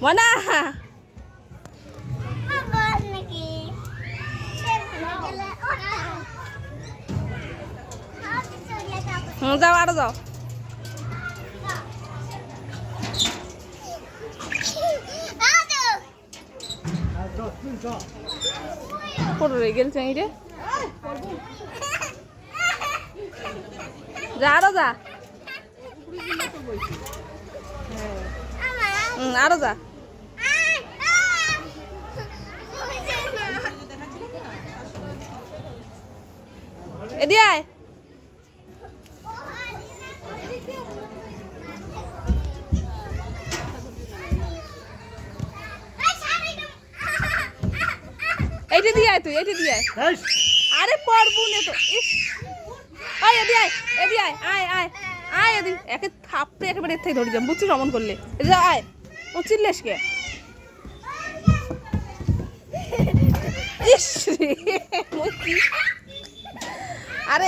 মনা যাও আরো যাও পড়ে গেলছে রে যা আরো যা আরো যা এদিকে আয় এইটা দিয়ে আয় তুই এইটা দিয়ে আয় আরে পড়বো না তো আয় এদি আয় এদি আয় আয় আয় আয় এদি একে থাপড়ে একেবারে এর থেকে ধরে যাম বুঝছিস অমন করলে এদি আয় ও চিল্লেস কে ইস রে আরে